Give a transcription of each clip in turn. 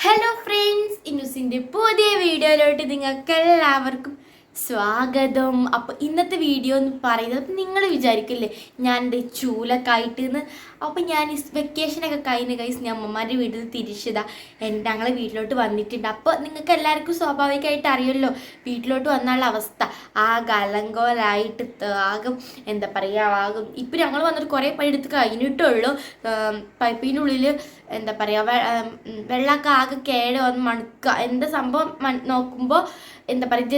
Hello friends, ഇന്നൂസിൻ്റെ പുതിയ വീഡിയോയിലോട്ട് നിങ്ങൾക്ക് എല്ലാവർക്കും സ്വാഗതം. അപ്പോൾ ഇന്നത്തെ വീഡിയോ എന്ന് പറയുന്നത്, അപ്പം നിങ്ങൾ വിചാരിക്കില്ലേ ഞാൻ എൻ്റെ ചൂലൊക്കെ ആയിട്ടെന്ന്. അപ്പോൾ ഞാൻ ഈ വെക്കേഷനൊക്കെ കഴിഞ്ഞ കൈസ് ഞാൻ അമ്മമാരുടെ വീട്ടിൽ നിന്ന് തിരിച്ചതാ ഞങ്ങളെ വീട്ടിലോട്ട് വന്നിട്ടുണ്ട്. അപ്പോൾ നിങ്ങൾക്ക് എല്ലാവർക്കും സ്വാഭാവികമായിട്ട് അറിയുമല്ലോ വീട്ടിലോട്ട് വന്നുള്ള അവസ്ഥ. ആകെ അലങ്കോലായിട്ട് ആകും, എന്താ പറയുക, ആകും. ഇപ്പം ഞങ്ങൾ വന്നിട്ട് കുറേ പണിയെടുത്ത് കഴിഞ്ഞിട്ടുള്ളൂ. പൈപ്പിൻ്റെ ഉള്ളിൽ എന്താ പറയുക, വെള്ളമൊക്കെ ആകെ കേട് വന്ന് മണുക്കുക. എന്താ സംഭവം നോക്കുമ്പോൾ എന്താ പറയുക,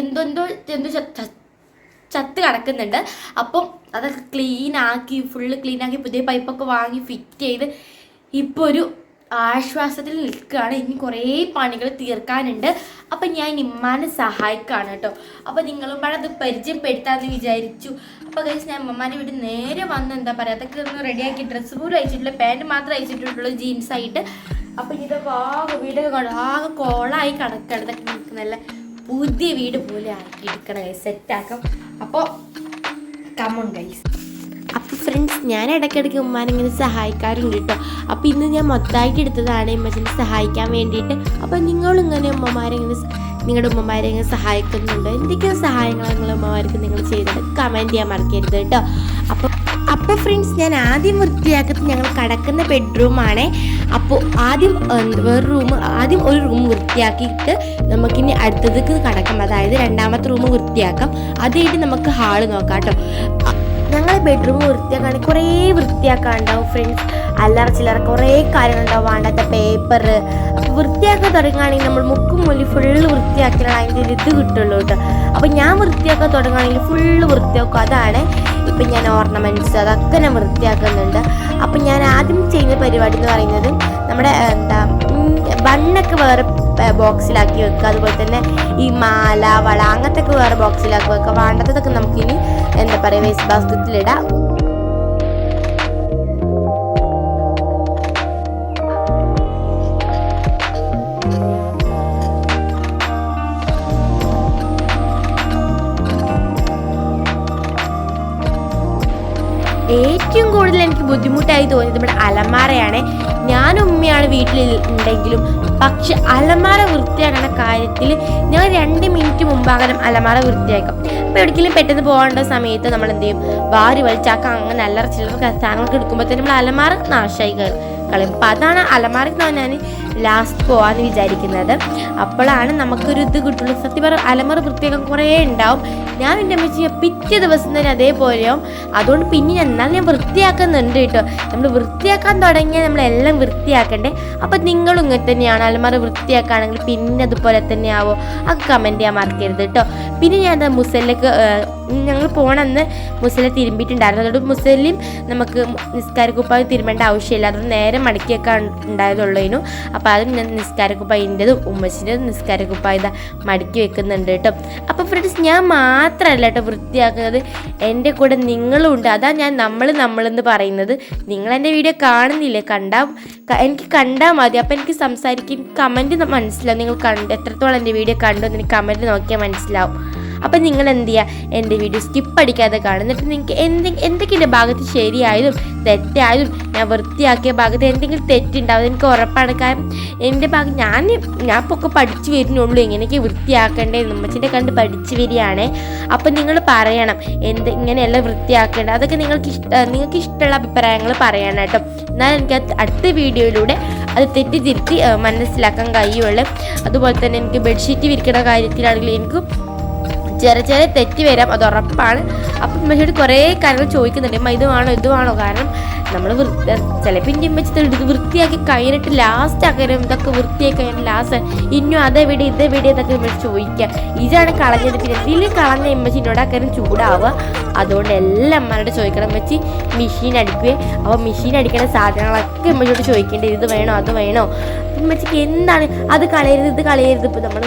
ജന്തു ചത്ത് കിടക്കുന്നുണ്ട്. അപ്പം അതൊക്കെ ഫുള്ള് ക്ലീനാക്കി പുതിയ പൈപ്പൊക്കെ വാങ്ങി ഫിറ്റ് ചെയ്ത് ഇപ്പോൾ ഒരു ആശ്വാസത്തിൽ നിൽക്കുകയാണ്. ഇനി കുറേ പണികൾ തീർക്കാനുണ്ട്. അപ്പം ഞാൻ ഇമ്മാനെ സഹായിക്കുകയാണ് കേട്ടോ. അപ്പോൾ നിങ്ങളും അത് പരിചയപ്പെടുത്താമെന്ന് വിചാരിച്ചു. അപ്പോൾ ഗൈസ്, ഞാൻ അമ്മമാൻ്റെ വീട്ടിൽ നേരെ വന്ന് എന്താ പറയുക, അതൊക്കെ ഒന്ന് റെഡിയാക്കി ഡ്രസ്സ് പോലും അയച്ചിട്ടില്ല, പാൻറ്റ് മാത്രം അയച്ചിട്ടുള്ളൂ ജീൻസായിട്ട്. അപ്പം ഇതൊക്കെ ആകെ വീടൊക്കെ കൊണ്ട് ആകെ കോളായി കിടക്കണം. ഇതൊക്കെ നമുക്ക് നല്ല പുതിയ വീട് പോലെ ആക്കി എടുക്കണം ഗൈസ്, സെറ്റാക്കാം. അപ്പോൾ കമോൺ ഗൈസ്. അപ്പോൾ ഫ്രണ്ട്സ്, ഞാൻ ഇടയ്ക്കിടയ്ക്ക് ഉമ്മാനിങ്ങനെ സഹായിക്കാറുണ്ട് കേട്ടോ. അപ്പോൾ ഇന്ന് ഞാൻ മൊത്തമായിട്ട് എടുത്തതാണ് ഉമ്മച്ചിനെ സഹായിക്കാൻ വേണ്ടിയിട്ട്. അപ്പോൾ നിങ്ങളുടെ ഉമ്മമാരെ ഇങ്ങനെ സഹായിക്കുന്നുണ്ടോ? എന്തൊക്കെയോ സഹായങ്ങൾ നിങ്ങളുടെ ഉമ്മമാർക്ക് നിങ്ങൾ ചെയ്തിട്ട് കമൻറ്റ് ചെയ്യാൻ മറക്കരുത് കേട്ടോ. അപ്പോൾ ഫ്രണ്ട്സ്, ഞാൻ ആദ്യം വൃത്തിയാക്കുന്നത് ഞങ്ങൾ കിടക്കുന്ന ബെഡ്റൂമാണ്. അപ്പോൾ ആദ്യം ഒരു റൂം വൃത്തിയാക്കിയിട്ട് നമുക്കിനി അടുത്തതിക്ക് കിടക്കാം, അതായത് രണ്ടാമത്തെ റൂം വൃത്തിയാക്കാം. അതായിട്ട് നമുക്ക് ഹാള് നോക്കാം കേട്ടോ. ഞങ്ങൾ ബെഡ്റൂം വൃത്തിയാക്കുകയാണെങ്കിൽ കുറേ വൃത്തിയാക്കാനുണ്ടാവും ഫ്രണ്ട്സ്. അല്ലറ ചില്ലറ കുറേ കാര്യങ്ങളുണ്ടാവും, വേണ്ടാത്ത പേപ്പർ. അപ്പോൾ വൃത്തിയാക്കാൻ തുടങ്ങുകയാണെങ്കിൽ നമ്മൾ മുക്കും മൂലി ഫുള്ള് വൃത്തിയാക്കിയാൽ അതിൻ്റെ ഒരു ഇത് കിട്ടുള്ളൂ കേട്ടോ. അപ്പോൾ ഞാൻ വൃത്തിയാക്കാൻ തുടങ്ങുകയാണെങ്കിൽ ഫുള്ള് വൃത്തിയാക്കും. അതാണ് ഇപ്പം ഞാൻ ഓർണമെൻറ്റ്സ് അതൊക്കെ ഞാൻ വൃത്തിയാക്കുന്നുണ്ട്. അപ്പം ഞാൻ ആദ്യം ചെയ്യുന്ന പരിപാടി എന്ന് പറയുന്നത്, നമ്മുടെ ബണ്ണൊക്കെ വേറെ ബോക്സിലാക്കി വെക്കുക. അതുപോലെ തന്നെ ഈ മാല, വള അങ്ങനത്തെ ഒക്കെ വേറെ ബോക്സിലാക്കി വെക്കുക. വേണ്ടതൊക്കെ നമുക്കിനി എന്താ പറയുക വേസ്റ്റ് ബാസ്ക്കറ്റിലിടാം. ഏറ്റവും കൂടുതൽ എനിക്ക് ബുദ്ധിമുട്ടായി തോന്നിയത് നമ്മുടെ അലമാരയാണ്. ഞാനും ഉമ്മയാണ് വീട്ടിൽ ഉണ്ടെങ്കിലും, പക്ഷെ അലമാര വൃത്തിയാക്കുന്ന കാര്യത്തിൽ ഞാൻ 2 മിനിറ്റ് മുമ്പാകണം അലമാര വൃത്തിയാക്കാം. അപ്പോൾ എവിടെയെങ്കിലും പെട്ടെന്ന് പോകേണ്ട സമയത്ത് നമ്മൾ എന്ത് ചെയ്യും, വാരി വലിച്ചാക്കാം. അങ്ങനെ അല്ലറ ചില്ലറ സാധനങ്ങൾക്ക് എടുക്കുമ്പോൾ തന്നെ നമ്മൾ അലമാര നാശമായി കളയും. അപ്പോൾ അതാണ് അലമാരക്ക് ഞാൻ ലാസ്റ്റ് പോകാമെന്ന് വിചാരിക്കുന്നത്. അപ്പോഴാണ് നമുക്കൊരു ഇത് കിട്ടുള്ളൂ. സത്യം പറഞ്ഞാൽ അലമാര വൃത്തിയാക്കാൻ കുറേ ഉണ്ടാവും. ഞാൻ എൻ്റെ അമ്മച്ചി പിറ്റേ ദിവസം തന്നെ അതേപോലെയാവും. അതുകൊണ്ട് പിന്നെ എന്നാലും ഞാൻ വൃത്തിയാക്കുന്നുണ്ട് കേട്ടോ. നമ്മൾ വൃത്തിയാക്കാൻ തുടങ്ങിയാൽ നമ്മളെല്ലാം വൃത്തിയാക്കണ്ടേ. അപ്പം നിങ്ങളും ഇങ്ങനെ തന്നെയാണ്, അലമാര വൃത്തിയാക്കുകയാണെങ്കിൽ പിന്നെ അതുപോലെ തന്നെ ആവോ? അത് കമൻറ്റ് ചെയ്യാൻ മറക്കരുത് കേട്ടോ. പിന്നെ ഞാൻ മുസലിലേക്ക് ഞങ്ങൾ പോകണമെന്ന് മുസല തിരുമ്പിയിട്ടുണ്ടായിരുന്നു. അതുകൊണ്ട് മുസലിയും നമുക്ക് നിസ്കാരക്കുപ്പായി തിരുമ്പേണ്ട ആവശ്യമില്ല. അതുകൊണ്ട് നേരെ മടക്കിയൊക്കെ ഉണ്ടായതുള്ളതിനും. അപ്പോൾ അതും ഞാൻ നിസ്കാരക്കുപ്പായിൻ്റെതും ഉമ്മച്ചിൻ്റെതും നിസ്കാരക്കുപ്പായി മടക്കി വെക്കുന്നുണ്ട് കേട്ടോ. അപ്പോൾ ഫ്രണ്ട്സ്, ഞാൻ മാത്രമല്ല കേട്ടോ വൃത്തിയാക്കുന്നത്, എൻ്റെ കൂടെ നിങ്ങളും ഉണ്ട്. അതാ ഞാൻ നമ്മളെന്ന് പറയുന്നത്. നിങ്ങളെൻ്റെ വീഡിയോ കാണുന്നില്ലേ? എനിക്ക് കണ്ടാൽ മതി. അപ്പോൾ എനിക്ക് സംസാരിക്കും, കമൻറ്റ് മനസ്സിലാവും. നിങ്ങൾ എത്രത്തോളം എൻ്റെ വീഡിയോ കണ്ടു എന്ന് എനിക്ക് കമൻറ്റ് നോക്കിയാൽ മനസ്സിലാവും. അപ്പം നിങ്ങൾ എന്ത് ചെയ്യുക, എൻ്റെ വീഡിയോ സ്കിപ്പ് അടിക്കാതെ കാണും. എന്നിട്ട് നിങ്ങൾക്ക് എന്തൊക്കെ എൻ്റെ ഭാഗത്ത് ശരിയായതും തെറ്റായതും ഞാൻ വൃത്തിയാക്കിയ ഭാഗത്ത് എന്തെങ്കിലും തെറ്റുണ്ടാവും എനിക്ക് ഉറപ്പാണ്. കാരണം എൻ്റെ ഭാഗം ഞാൻ ഇപ്പോൾ ഒക്കെ പഠിച്ചു വരുന്നുള്ളൂ, എങ്ങനെയൊക്കെ വൃത്തിയാക്കേണ്ടത് ഉമ്മച്ചിൻ്റെ കണ്ട് പഠിച്ചു വരികയാണ്. അപ്പം നിങ്ങൾ പറയണം ഇങ്ങനെയല്ല വൃത്തിയാക്കേണ്ടത്. അതൊക്കെ നിങ്ങൾക്ക് ഇഷ്ടമുള്ള അഭിപ്രായങ്ങൾ പറയണം കേട്ടോ. എന്നാൽ എനിക്ക് അടുത്ത വീഡിയോയിലൂടെ അത് തെറ്റിദ്ധരുത്തി മനസ്സിലാക്കാൻ കഴിയുള്ളൂ. അതുപോലെ തന്നെ എനിക്ക് ബെഡ്ഷീറ്റ് വിരിക്കുന്ന കാര്യത്തിലാണെങ്കിൽ എനിക്ക് ചെറിയ തെറ്റ് വരാം, അത് ഉറപ്പാണ്. അപ്പം ഉമ്മച്ചോട് കുറേ കാര്യങ്ങൾ ചോദിക്കുന്നുണ്ട്, അമ്മ ഇത് വേണോ. കാരണം നമ്മൾ ചിലപ്പോൾ ഇൻ്റെ ഉമ്മച്ചി വൃത്തിയാക്കി കഴിഞ്ഞിട്ട് ലാസ്റ്റ് ആക്കാനും ഇതൊക്കെ വൃത്തിയാക്കി കഴിഞ്ഞിട്ട് ലാസ്റ്റ് ഇന്നും ഇതെവിടെ ഇതൊക്കെ ഉമ്മച്ചി ചോദിക്കുക. ഇതാണ് കളഞ്ഞത്. പിന്നെ എന്തെങ്കിലും കളഞ്ഞ ഉമ്മച്ചിനോട് ആക്കാനും ചൂടാവുക. അതുകൊണ്ട് എല്ലാം അമ്മമാരോട് ചോദിക്കണം. ഉമ്മച്ചി മെഷീൻ അടിക്കുകയെ. അപ്പോൾ മെഷീൻ അടിക്കുന്ന സാധനങ്ങളൊക്കെ ഉമ്മച്ചോട് ചോദിക്കേണ്ടത്, ഇത് വേണോ അത് വേണോ. ഉമ്മച്ചിക്ക് എന്താണ് അത് കളയരുത് ഇത് കളയരുത്. ഇപ്പോൾ നമ്മൾ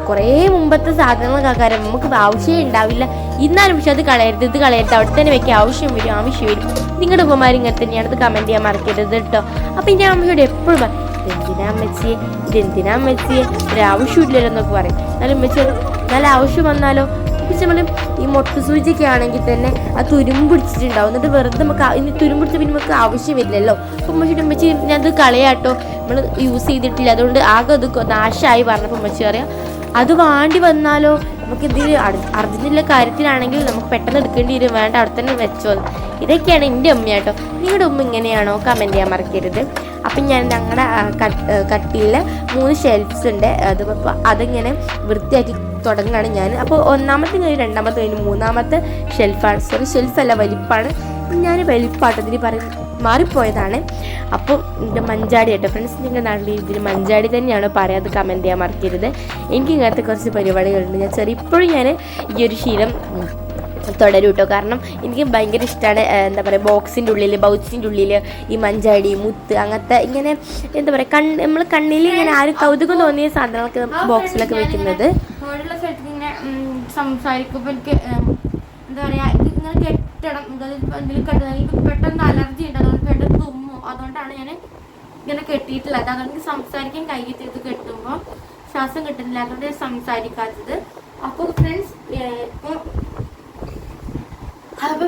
കുറേ മുമ്പത്തെ സാധനങ്ങളൊക്കെ ആക്കാരം നമുക്ക് ആവശ്യമേ ഉണ്ടാവില്ല. എന്നാലും പക്ഷെ അത് കളയരുത് ഇത് കളയരുത്, അവിടെ തന്നെ വെക്കാൻ ആവശ്യം വരും. നിങ്ങളുടെ ഉമ്മമാർ ഇങ്ങനെ തന്നെയാണ്. അത് കമൻറ്റ് ചെയ്യാൻ മറക്കരുത് കേട്ടോ. അപ്പം എൻ്റെ അമ്മയോട് എപ്പോഴും പറയും, ഇതെന്തിനാ അമ്മച്ചിയെ ഒരു ആവശ്യമില്ലല്ലോ എന്നൊക്കെ പറയും. എന്നാലും ഉമ്മച്ചി നല്ല ആവശ്യം വന്നാലോ നമ്മൾ ഈ മൊട്ടുസൂചിയൊക്കെ ആണെങ്കിൽ തന്നെ അത് തുരുമ്പിടിച്ചിട്ടുണ്ടാവും. എന്നിട്ട് വെറുതെ നമുക്ക് ഇനി തുരുമ്പിടിച്ച പിന്നെ നമുക്ക് ആവശ്യം വരില്ലല്ലോ. അപ്പം ഉമ്മച്ചി ഞാനത് കളയാട്ടോ, നമ്മൾ യൂസ് ചെയ്തിട്ടില്ല, അതുകൊണ്ട് ആകെ അത് നാശമായി പറഞ്ഞപ്പോൾ ഉമ്മച്ചി പറയാം അത് വാണ്ടി വന്നാലോ, നമുക്ക് എന്തെങ്കിലും അർജൻറ്റുള്ള കാര്യത്തിലാണെങ്കിൽ നമുക്ക് പെട്ടെന്ന് എടുക്കേണ്ടി വരും, വേണ്ട അവിടെ തന്നെ വെച്ചോ. ഇതൊക്കെയാണ് എൻ്റെ ഉമ്മയാട്ടോ. നിങ്ങളുടെ ഉമ്മ ഇങ്ങനെയാണോ? കമൻറ്റ് ചെയ്യാൻ മറക്കരുത്. അപ്പം ഞാൻ ഞങ്ങളുടെ കട്ടിയിൽ 3 ഷെൽഫ്സ് ഉണ്ട്. അതിങ്ങനെ വൃത്തിയാക്കി തുടങ്ങുകയാണ് ഞാൻ. അപ്പോൾ ഒന്നാമത്തെ കഴിഞ്ഞ് രണ്ടാമത്തെ കഴിഞ്ഞ് മൂന്നാമത്തെ ഷെൽഫാണ്, ഷെൽഫല്ല വലിപ്പാണ്. ഞാൻ വലിപ്പാട്ടതിന് മാറിപ്പോയതാണ്. അപ്പോൾ എൻ്റെ മഞ്ചാടി കേട്ടോ ഫ്രണ്ട്സ്, നിങ്ങളുടെ നാട്ടിൽ ഇതിന് മഞ്ചാടി തന്നെയാണോ പറയാതെ കമൻറ്റ് ചെയ്യാൻ മറക്കരുത്. എനിക്ക് ഇങ്ങനത്തെ കുറച്ച് പരിപാടികളുണ്ട്. ഇപ്പോഴും ഞാൻ ഈ ഒരു ശീലം തുടരും കേട്ടോ. കാരണം എനിക്ക് ഭയങ്കര ഇഷ്ടമാണ് എന്താ പറയുക ബൗച്ചിൻ്റെ ഉള്ളിൽ ഈ മഞ്ചാടി മുത്ത് അങ്ങനത്തെ ഇങ്ങനെ എന്താ പറയുക നമ്മൾ കണ്ണിൽ ഇങ്ങനെ ആരും കൗതുകം തോന്നിയ സാധനങ്ങളൊക്കെ ബോക്സിലൊക്കെ വെക്കുന്നത്. ഓരോള്ള സ്ഥലത്ത് ഇങ്ങനെ സംസാരിക്കുമ്പോൾ എനിക്ക് എന്താ പറയുക ഇതിങ്ങനെ കെട്ടണം, എന്തെങ്കിലും കെട്ടണം, എനിക്ക് പെട്ടെന്ന് അലർജി ഉണ്ട്, അതുകൊണ്ട് പെട്ടെന്ന് തുമ്മും, അതുകൊണ്ടാണ് ഞാൻ ഇങ്ങനെ കെട്ടിയിട്ടുള്ളത്. അതുകൊണ്ട് എനിക്ക് സംസാരിക്കാൻ കൈയിട്ട് ഇത് കെട്ടുമ്പോൾ ശ്വാസം കിട്ടുന്നില്ല, അതുകൊണ്ട് സംസാരിക്കാത്തത്. അപ്പോൾ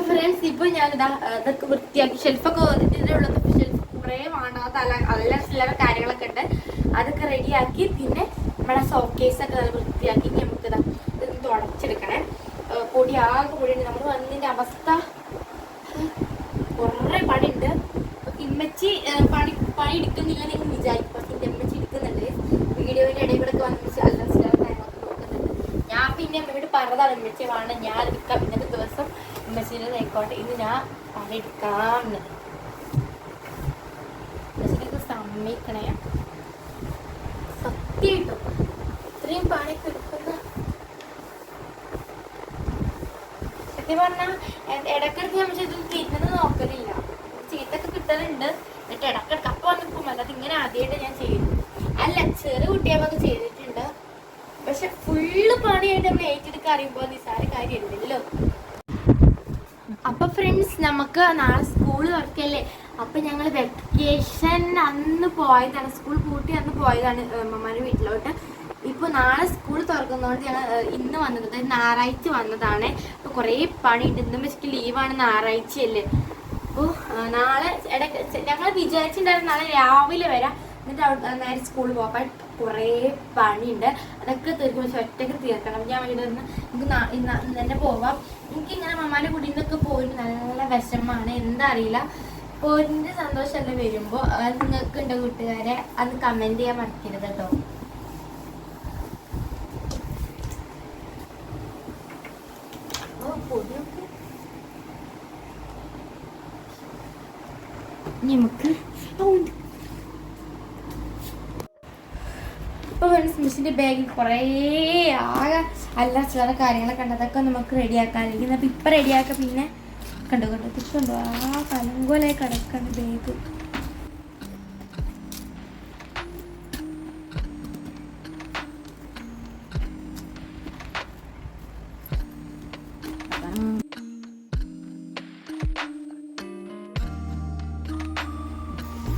ഫ്രണ്ട്സ് ഇപ്പോൾ ഞാനിതാ അതൊക്കെ വൃത്തിയാക്കി ഷെൽഫൊക്കെ ഇതിലുള്ളത് ഷെൽഫ് കുറേ വേണ്ടാത്ത നല്ല ചില കാര്യങ്ങളൊക്കെ ഉണ്ട്, അതൊക്കെ റെഡിയാക്കി പിന്നെ നമ്മുടെ സോക്കേസൊക്കെ നല്ല വൃത്തിയാക്കി നമുക്ക് ഇതാ ഇതൊന്ന് തുടച്ചെടുക്കണേ. പൊടി പൊടിയുണ്ട്. നമ്മൾ വന്നതിൻ്റെ അവസ്ഥ കുറേ പണിയുണ്ട്. ഇമ്മച്ചി പണി എടുക്കുന്നില്ല നിങ്ങൾ വിചാരിക്കും, പക്ഷെ എൻ്റെ അമ്മച്ചി എടുക്കുന്നുണ്ട്. വീഡിയോയുടെ ഇടയിൽ കൂടെ വന്നിച്ച് അല്ല കാര്യങ്ങളൊക്കെ നോക്കുന്നുണ്ട്. ഞാൻ പിന്നെ അമ്മയോട് പറഞ്ഞതാണ് ഇമ്മച്ചി വേണം ഞാൻ എടുക്കാം, ഇന്നത്തെ ദിവസം ഉമ്മച്ചീനെ ആയിക്കോട്ടെ ഇന്ന് ഞാൻ പണിയെടുക്കാമെന്ന്. ഉമ്മച്ചിക്ക് സമ്മതിക്കണേ, സത്യമായിട്ടും ഇത്രയും പണിയൊക്കെ എടുക്കുന്ന സത്യം പറഞ്ഞാൽ ഇടക്കിടക്ക് നമ്മൾ ചെയ്ത് തിന്നത് നോക്കലില്ല. ചീത്തൊക്കെ കിട്ടലുണ്ട്, എന്നിട്ട് ഇടക്കിടക്ക് അപ്പം വന്നിപ്പം അല്ലാതെ ഇങ്ങനെ ആദ്യമായിട്ട് ഞാൻ ചെയ്യുന്നു. അല്ല ചെറു കുട്ടികളൊക്കെ ചെയ്തിട്ടുണ്ട്, പക്ഷെ ഫുള്ള് പണിയായിട്ട് നമ്മൾ ഏറ്റെടുക്കാൻ അറിയുമ്പോൾ നിസ്സാര കാര്യമില്ലല്ലോ. അപ്പൊ ഫ്രണ്ട്സ് നമുക്ക് നാളെ സ്കൂൾ തുറക്കല്ലേ. അപ്പൊ ഞങ്ങൾ വെക്കേഷൻ അന്ന് പോയതാണ്, സ്കൂൾ പൂട്ടി അന്ന് പോയതാണ് അമ്മമാരുടെ വീട്ടിലോട്ട്. ഇപ്പോൾ നാളെ സ്കൂൾ തുറക്കുന്നതുകൊണ്ട് ഞങ്ങൾ ഇന്ന് വന്നത്, അതായത് ഞായറാഴ്ച വന്നതാണ്. അപ്പോൾ കുറേ പണിയുണ്ട്, ഇന്നും വെച്ചിട്ട് ലീവാണ്, ഞായറാഴ്ചയല്ലേ. അപ്പോൾ നാളെ ഞങ്ങൾ വിചാരിച്ചിട്ടുണ്ടായിരുന്നു നാളെ രാവിലെ വരാം, എന്നിട്ട് അവിടെ നേരെ സ്കൂളിൽ പോകാൻ. കുറേ പണിയുണ്ട്, അതൊക്കെ തീർക്കും, പക്ഷെ ഒറ്റയ്ക്ക് തീർക്കണം. ഞാൻ വേണ്ടി നമുക്ക് ഇന്ന് തന്നെ പോവാം. എനിക്കിങ്ങനെ മമ്മാൻ്റെ കുടിയിൽ നിന്നൊക്കെ പോയിട്ട് നല്ല വിഷമമാണ്, എന്താ അറിയില്ല. പോരിൻ്റെ സന്തോഷമല്ലേ വരുമ്പോൾ അത് നിങ്ങൾക്ക് ഉണ്ട് കൂട്ടുകാരെ, അത് കമൻറ്റ് ചെയ്യാൻ മറക്കരുത് കേട്ടോ. നമുക്ക് ഇപ്പോൾ ഫ്രണ്ട്സ് മിസ്സിൻ്റെ ബാഗിൽ കുറേ ആകെ അല്ല ചില കാര്യങ്ങളൊക്കെ ഉണ്ട്, അതൊക്കെ നമുക്ക് റെഡിയാക്കാനിരിക്കുന്നത്. അപ്പോൾ ഇപ്പം റെഡിയാക്കാം. പിന്നെ കണ്ടു തിരിച്ചുണ്ടോ ആ കലങ്കോലായി കിടക്കാണ് ബാഗ്.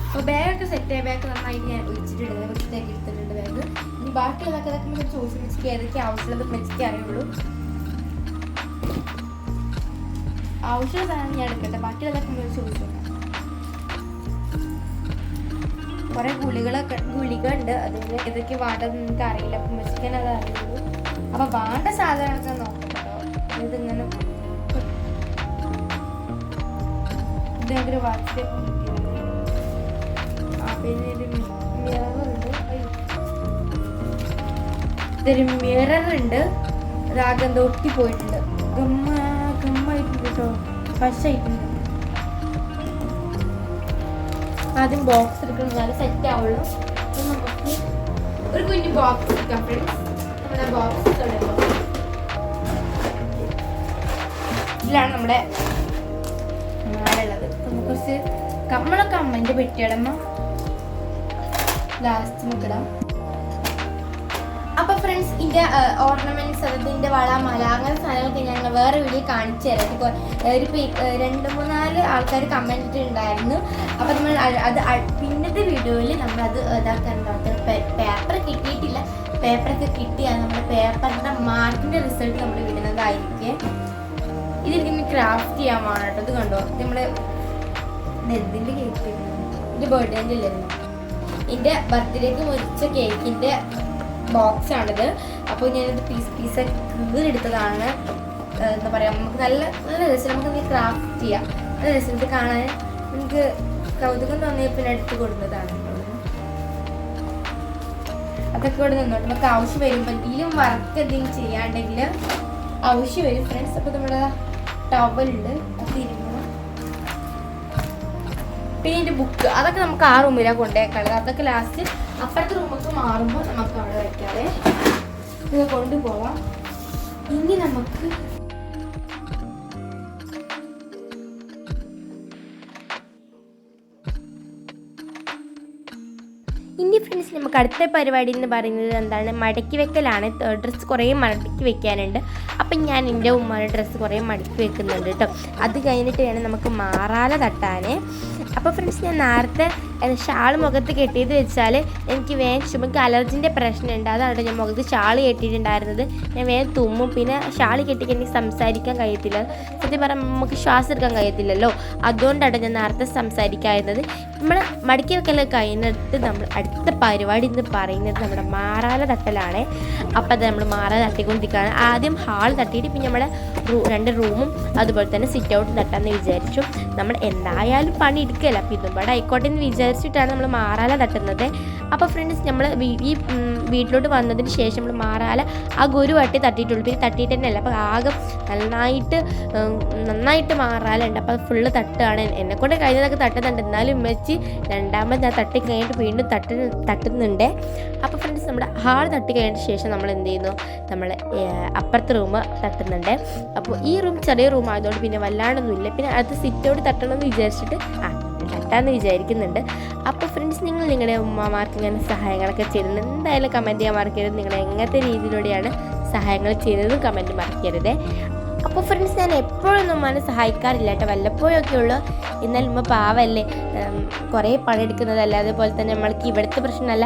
അപ്പോൾ ബാഗൊക്കെ സെറ്റായി, ബാഗ് നന്നായിട്ട് ഞാൻ ഒഴിച്ചിട്ടുണ്ട്, വൃത്തിയാക്കി എടുത്തിട്ടുണ്ട് ബാഗ്. ഇനി ബാക്കിയുള്ളതൊക്കെ നമുക്ക് ചോദിച്ച് വെച്ചിട്ട് ഏതൊക്കെ ആവശ്യമുള്ളത് വെച്ചിട്ട് അറിയുള്ളൂ. ആവശ്യമുള്ള സാധനം ഞാൻ എടുക്കട്ടെ, ബാക്കിയുള്ളതൊക്കെ നമ്മൾ ചോദിച്ചു നോക്കാം. കുറേ ഗുളികളുണ്ട്, അതിൽ ഏതൊക്കെ വേണ്ടതെന്ന് എനിക്ക് അറിയില്ല, അപ്പം വെച്ചിട്ട് അത് അറിയുള്ളൂ. അപ്പോൾ വേണ്ട സാധനങ്ങളൊക്കെ നോക്കട്ടോ. ഇതിങ്ങനെ ഇതൊരു വാച്ച്, പിന്നെ ഇതൊരു മിററുണ്ട്, അതാകെ ഒട്ടി പോയിട്ടുണ്ട്, ഗമ്മായിട്ടുണ്ട് കേട്ടോ, പശായിട്ടുണ്ട്. ആദ്യം ബോക്സ് എടുക്കണം, നല്ല സെറ്റ് ആവുള്ളൂ. അപ്പം നമുക്ക് ഒരു കുഞ്ഞു ബോക്സ് എടുക്കാം ഫ്രണ്ട്സ്. നമ്മുടെ ബോക്സ് തുടങ്ങും. ഇതിലാണ് നമ്മുടെ മാലുള്ളത്. നമുക്ക് കുറച്ച് നമ്മളൊക്കെ അമ്മേൻ്റെ പെട്ടിയടമ്മ ലാസ്റ്റ് നമുക്കിടാം. അപ്പോൾ ഫ്രണ്ട്സ് ഇതിൻ്റെ ഓർണമെൻറ്റ്സ്, അതിൻ്റെ വള മല അങ്ങനെ സാധനങ്ങളൊക്കെ ഞങ്ങൾ വേറെ വീഡിയോ കാണിച്ചു തരാം. ഒരു 2-3-4 ആൾക്കാർ കമൻറ്റ് ഇട്ടിട്ടുണ്ടായിരുന്നു. അപ്പോൾ നമ്മൾ അത് പിന്നത്തെ വീഡിയോയിൽ നമ്മളത് ഇതാക്കാൻ പേപ്പർ കിട്ടിയിട്ടില്ല, പേപ്പറൊക്കെ കിട്ടിയാൽ നമ്മുടെ പേപ്പറിൻ്റെ മാർക്കിൻ്റെ റിസൾട്ട് നമ്മൾ വിടുന്നതായിരിക്കും. ഇതെനിക്ക് ക്രാഫ്റ്റ് ചെയ്യാൻ വേണം കേട്ടോ. ഇത് കണ്ടോ, നമ്മുടെ നെതിൻ്റെ കേക്ക്, എൻ്റെ ബർത്ത്ഡേൻ്റെ ഇല്ലായിരുന്നു, എൻ്റെ ബർത്ത്ഡേക്ക് മുറിച്ച കേക്കിൻ്റെ ബോക്സാണിത്. അപ്പോൾ ഞാനിത് പീസാക്കി കീറെടുത്തതാണ്. എന്താ പറയുക, നമുക്ക് നല്ല നല്ല രസം, നമുക്ക് ക്രാഫ്റ്റ് ചെയ്യാം, നല്ല രസം. ഇത് കാണാൻ എനിക്ക് കൗതുകം തോന്നിയ പിന്നെ എടുത്ത് കൊടുക്കുന്നതാണ്. അതൊക്കെ ഇവിടെ നിന്നോട്ട് നമുക്ക് ആവശ്യം വരുമ്പോൾ എന്തെങ്കിലും വർക്ക് എന്തെങ്കിലും ചെയ്യാണ്ടെങ്കിൽ ആവശ്യം വരും ഫ്രണ്ട്സ്. അപ്പോൾ നമ്മുടെ ടവലുണ്ട്, അത് തിരുമ്പണം. പിന്നെ എൻ്റെ ബുക്ക്, അതൊക്കെ നമുക്ക് ആ റൂമിലാണ് കൊണ്ടുപോയേക്കാളത്. അതൊക്കെ ലാസ്റ്റ് അപ്പുറത്തെ റൂമൊക്കെ മാറുമ്പോൾ നമുക്ക് അവിടെ വയ്ക്കാതെ ഇത് കൊണ്ടുപോവാം. ഇനി നമുക്ക് ഇനി ഫ്രണ്ട്സ് നമുക്ക് അടുത്ത പരിപാടി എന്ന് പറയുന്നത് എന്താണ്, മടക്കി വെക്കലാണ്. ഡ്രസ്സ് കുറേ മടക്കി വെക്കാനുണ്ട്. അപ്പം ഞാൻ എൻ്റെ ഉമ്മയുടെ ഡ്രസ്സ് കുറേ മടക്കി വെക്കുന്നുണ്ട് കേട്ടോ. അത് കഴിഞ്ഞിട്ട് വേണം നമുക്ക് മാറാല തട്ടാൻ. അപ്പോൾ ഫ്രണ്ട്സ് ഞാൻ നേരത്തെ ഷാൾ മുഖത്ത് കെട്ടിയത് വെച്ചാൽ എനിക്ക് ചുമക്ക് അലർജിൻ്റെ പ്രശ്നമുണ്ട്. അതാണ് ഞാൻ മുഖത്ത് ഷാൾ കെട്ടിയിട്ടുണ്ടായിരുന്നത്. ഞാൻ വേഗം തുമ്മും. പിന്നെ ഷാൾ കെട്ടിക്ക് എനിക്ക് സംസാരിക്കാൻ കഴിയത്തില്ല. സത്യം പറഞ്ഞാൽ നമുക്ക് ശ്വാസം എടുക്കാൻ കഴിയത്തില്ലല്ലോ. അതുകൊണ്ടാണ് ഞാൻ നേരത്തെ സംസാരിക്കാവുന്നത്. നമ്മൾ മടക്കി വെക്കലൊക്കെ കഴിഞ്ഞിട്ട് നമ്മൾ അടുത്ത പരിപാടി എന്ന് പറയുന്നത് നമ്മുടെ മാറാല തട്ടലാണ്. അപ്പോൾ അത് നമ്മൾ മാറാല തട്ടിക്കൊണ്ടിരിക്കുകയാണ്. ആദ്യം ഹാൾ തട്ടിയിട്ട് പിന്നെ നമ്മുടെ 2 റൂമും അതുപോലെ തന്നെ സിറ്റ് ഔട്ടും തട്ടാമെന്ന് വിചാരിച്ചു. നമ്മൾ എന്തായാലും പണി എടുക്കല്ല, അപ്പോൾ ഇതും പാടെ ആയിക്കോട്ടെ എന്ന് വിചാരിച്ചിട്ടാണ് നമ്മൾ മാറാല തട്ടുന്നത്. അപ്പോൾ ഫ്രണ്ട്സ് നമ്മൾ ഈ വീട്ടിലോട്ട് വന്നതിന് ശേഷം നമ്മൾ മാറാല ആ ഒരു വട്ടി തട്ടിയിട്ടുള്ളൂ. പിന്നെ തട്ടിയിട്ട് തന്നെയല്ല, അപ്പോൾ ആകെ നന്നായിട്ട് മാറാല ഉണ്ട്. അപ്പോൾ അത് ഫുള്ള് തട്ടുകയാണ്. എന്നെക്കൊണ്ട് കഴിഞ്ഞതൊക്കെ തട്ടുന്നുണ്ട്. എന്നാലും വെച്ച് രണ്ടാമത് ഞാൻ തട്ടി കഴിഞ്ഞിട്ട് വീണ്ടും തട്ടുന്നുണ്ട്. അപ്പോൾ ഫ്രണ്ട്സ് നമ്മുടെ ഹാൾ തട്ടി കഴിഞ്ഞ ശേഷം നമ്മൾ എന്ത് ചെയ്യുന്നു, നമ്മൾ അപ്പുറത്തെ റൂം തട്ടുന്നുണ്ട്. അപ്പോൾ ഈ റൂം ചെറിയ റൂം ആയതുകൊണ്ട് പിന്നെ വല്ലാണ്ടൊന്നുമില്ല. പിന്നെ അടുത്ത് സിറ്റോട് തട്ടണമെന്ന് വിചാരിച്ചിട്ട് തട്ടാമെന്ന് വിചാരിക്കുന്നുണ്ട്. അപ്പോൾ ഫ്രണ്ട്സ് നിങ്ങൾ നിങ്ങളുടെ ഉമ്മമാർക്ക് ഇങ്ങനെ സഹായങ്ങളൊക്കെ ചെയ്യുന്നത് എന്തായാലും കമൻറ്റ് ചെയ്യാൻ മറക്കരുത്. നിങ്ങൾ എങ്ങനത്തെ രീതിയിലൂടെയാണ് സഹായങ്ങൾ ചെയ്യുന്നതും കമൻറ്റ് മറക്കരുത്. അപ്പോൾ ഫ്രണ്ട്സ് ഞാൻ എപ്പോഴൊന്നും ഉമ്മാനെ സഹായിക്കാറില്ല കേട്ടോ, വല്ലപ്പോഴൊക്കെ ഉള്ളൂ. എന്നാലും ഉമ്മ പാവല്ലേ, കുറേ പണിയെടുക്കുന്നതല്ല. അതേപോലെ തന്നെ നമ്മൾക്ക് ഇവിടുത്തെ പ്രശ്നമല്ല,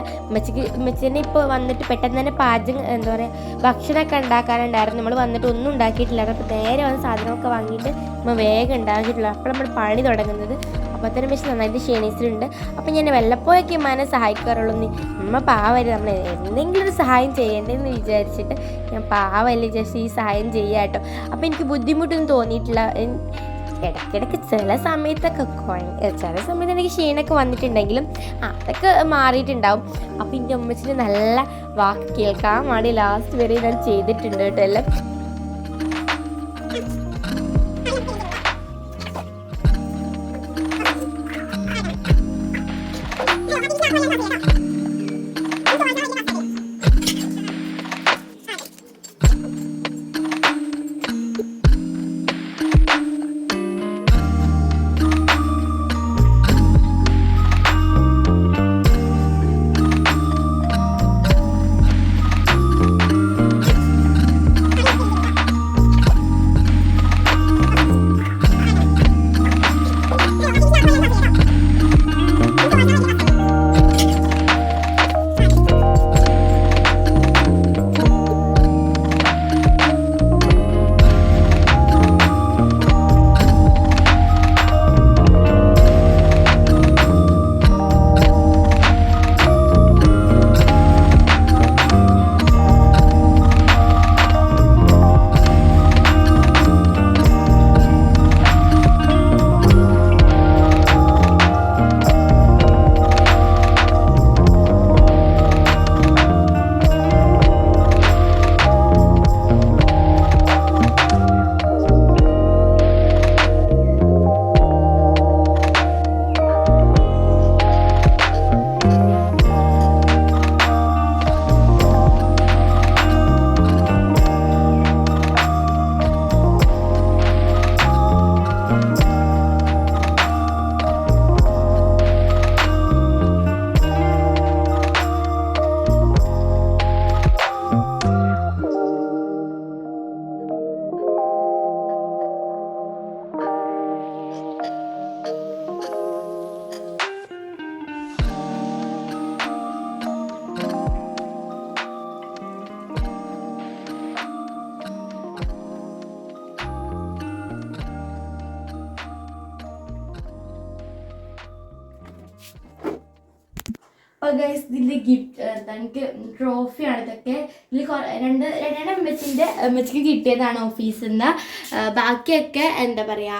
ഉമ്മച്ചിനെ ഇപ്പോൾ വന്നിട്ട് പെട്ടെന്ന് തന്നെ പാചകം എന്താ പറയുക ഭക്ഷണമൊക്കെ ഉണ്ടാക്കാനുണ്ടായിരുന്നു. നമ്മൾ വന്നിട്ട് ഒന്നും ഉണ്ടാക്കിയിട്ടില്ല. അപ്പോൾ നേരെ വന്ന് സാധനമൊക്കെ വാങ്ങിയിട്ട് ഉമ്മ വേഗം ഉണ്ടാക്കിയിട്ടുള്ളൂ. അപ്പോൾ നമ്മൾ പണി തുടങ്ങുന്നത്. അപ്പോൾ തന്നെ വെച്ച് നന്നായിട്ട് ക്ഷീണിച്ചിട്ടുണ്ട്. അപ്പോൾ ഞാൻ വല്ലപ്പോഴൊക്കെ ഉമ്മാനെ സഹായിക്കാറുള്ളൂ. ഉമ്മ പാവല്ലേ, നമ്മൾ എന്തെങ്കിലും ഒരു സഹായം ചെയ്യേണ്ടതെന്ന് വിചാരിച്ചിട്ട് ഞാൻ പാവല്ലേ ജസ്റ്റ് ഈ സഹായം ചെയ്യാം കേട്ടോ. അപ്പോൾ എനിക്ക് ബുദ്ധിമുട്ടൊന്നും തോന്നിയിട്ടില്ല. ഇടയ്ക്കിടയ്ക്ക് ചില സമയത്തൊക്കെ ചില സമയത്ത് എനിക്ക് ക്ഷീണമൊക്കെ വന്നിട്ടുണ്ടെങ്കിലും അതൊക്കെ മാറിയിട്ടുണ്ടാവും. അപ്പോൾ എൻ്റെ ഉമ്മച്ചിന് നല്ല വാക്ക് കേൾക്കാൻ വേണ്ടി ലാസ്റ്റ് വരെ ഞാൻ ചെയ്തിട്ടുണ്ട് കേട്ടോ എല്ലാം. ഗൈസ് ഇതിൻ്റെ ഗിഫ്റ്റ് എനിക്ക് ട്രോഫിയാണ് ഇതൊക്കെ. ഇതിൽ രണ്ടെണ്ണം അമ്മച്ചിക്ക് കിട്ടിയതാണ് ഓഫീസിൽ നിന്ന്. ബാക്കിയൊക്കെ എന്താ പറയുക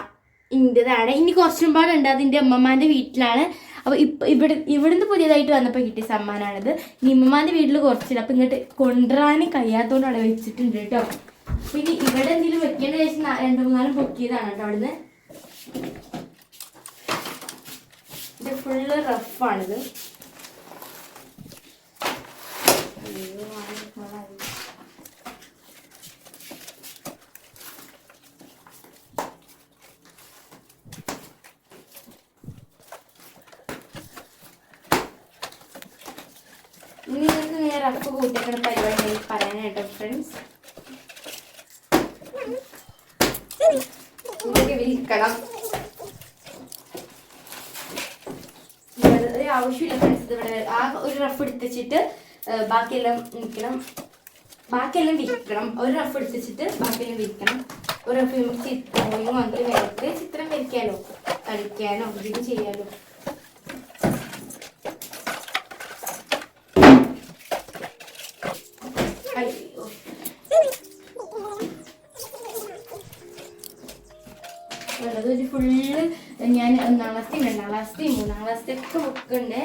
ഇൻ്റെതാണ്. ഇനി കുറച്ചും പാടുണ്ട്, അതിൻ്റെ അമ്മമാൻ്റെ വീട്ടിലാണ്. അപ്പോൾ ഇവിടുന്ന് പുതിയതായിട്ട് വന്നപ്പോൾ കിട്ടിയ സമ്മാനമാണിത്. ഇനി അമ്മമാൻ്റെ വീട്ടിൽ കുറച്ചില്ല, അപ്പോൾ ഇങ്ങോട്ട് കൊണ്ടുവരാൻ കഴിയാത്തതുകൊണ്ട് അവിടെ വെച്ചിട്ടുണ്ട് കേട്ടോ. അപ്പോൾ ഇനി ഇവിടെ എന്തെങ്കിലും വെക്കേണ്ട ശേഷം 2-3 പൊക്കിയതാണ് കേട്ടോ അവിടുന്ന്. ഇത് ഫുള്ള് റഫാണിത്. നിങ്ങൾക്ക് ഇങ്ങനെ റഫ് കൂട്ടിയേക്കണ പരിപാടി പറയാനായിട്ടോ ഫ്രണ്ട്സ്. ഇതൊക്കെ വിൽക്കണം, ആവശ്യമില്ല ഫ്രണ്ട്സ്. ഇവിടെ ആ ഒരു റഫ് എടുത്തിട്ട് ബാക്കിയെല്ലാം വിൽക്കണം. ഒരു റഫ് എടുത്തിട്ട് ബാക്കിയെല്ലാം വിൽക്കണം. ഒരു റഫ് ചിത്രം വന്നിട്ട് വേറെ ചിത്രം വരയ്ക്കാലോ, കളിക്കാനോ ഇത് ചെയ്യാലോ. അതൊരു ഫുള്ള് ഞാൻ 1-ാം ക്ലാസ്സിലും 2-ാം ക്ലാസ്സിലും 3-ാം ക്ലാസ്സിലൊക്കെ ബുക്കുണ്ട്.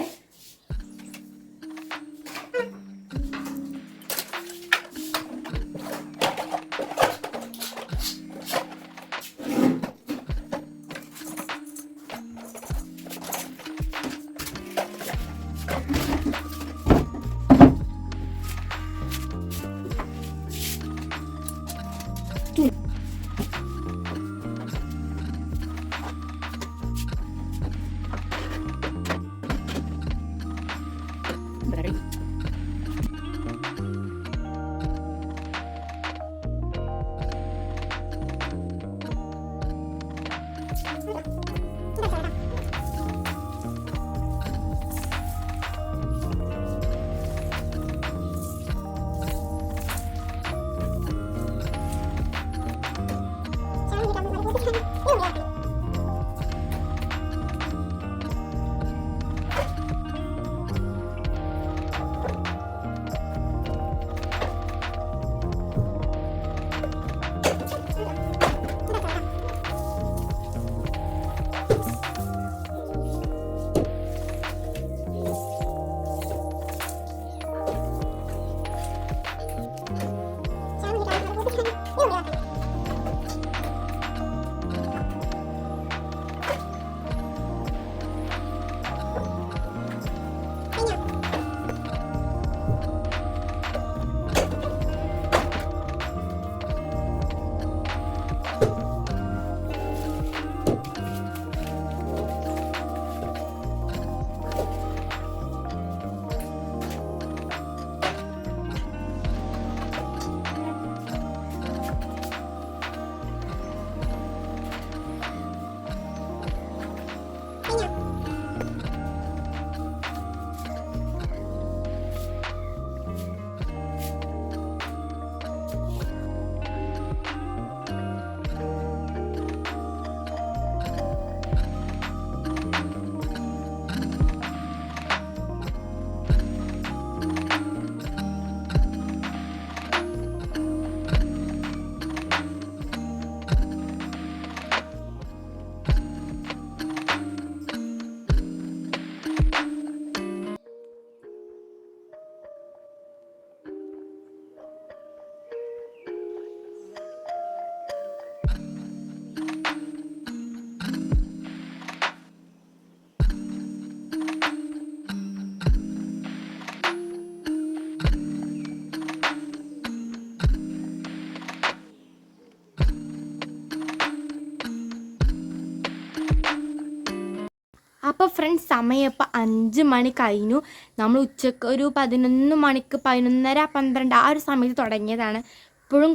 അപ്പോൾ ഫ്രണ്ട്സ് സമയം ഇപ്പോൾ 5 മണി കഴിഞ്ഞു. നമ്മൾ ഉച്ചക്ക് ഒരു 11 മണിക്ക് 11:30-12 ആ ഒരു സമയത്ത് തുടങ്ങിയതാണ്. ഇപ്പോഴും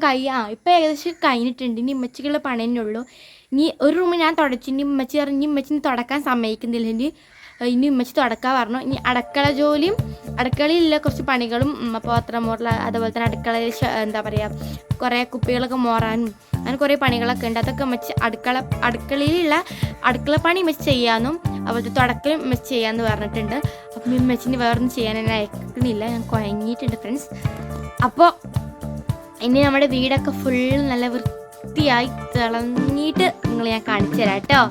ഇപ്പോൾ ഏകദേശം കഴിഞ്ഞിട്ടുണ്ട്. ഇനി ഉമ്മച്ചിക്കുള്ള പണി തന്നെ ഉള്ളൂ. ഇനി ഒരു റൂം ഞാൻ തുടച്ചു. ഇനി ഉമ്മച്ചി പറഞ്ഞു ഉമ്മച്ചിന് തുടക്കാൻ സമ്മതിക്കുന്നില്ല. ഇനി ഉമ്മച്ചി തുടക്കാൻ പറഞ്ഞു. ഇനി അടുക്കള ജോലിയും അടുക്കളയിലുള്ള കുറച്ച് പണികളും പാത്രം മോറൽ, അതുപോലെ തന്നെ അടുക്കളയിൽ എന്താ പറയുക കുറേ കുപ്പികളൊക്കെ മോറാനും അങ്ങനെ കുറേ പണികളൊക്കെ ഉണ്ട്. അതൊക്കെ ഉമ്മച്ചി അടുക്കളയിലുള്ള അടുക്കള പണി ഉമ്മച്ചി ചെയ്യാനും അപ്പോഴത്തെ തുടക്കലും ഉമ്മച്ചി ചെയ്യാമെന്ന് പറഞ്ഞിട്ടുണ്ട്. അപ്പം ഉമ്മച്ചിന് വേറൊന്നും ചെയ്യാൻ എന്നെ അയക്കുന്നില്ല, ഞാൻ കുഴങ്ങിയിട്ടുണ്ട് ഫ്രണ്ട്സ്. അപ്പോൾ ഇനി നമ്മുടെ വീടൊക്കെ ഫുൾ നല്ല വൃത്തിയായി തിളങ്ങിയിട്ട് നിങ്ങൾ ഞാൻ കാണിച്ചു തരാം കേട്ടോ.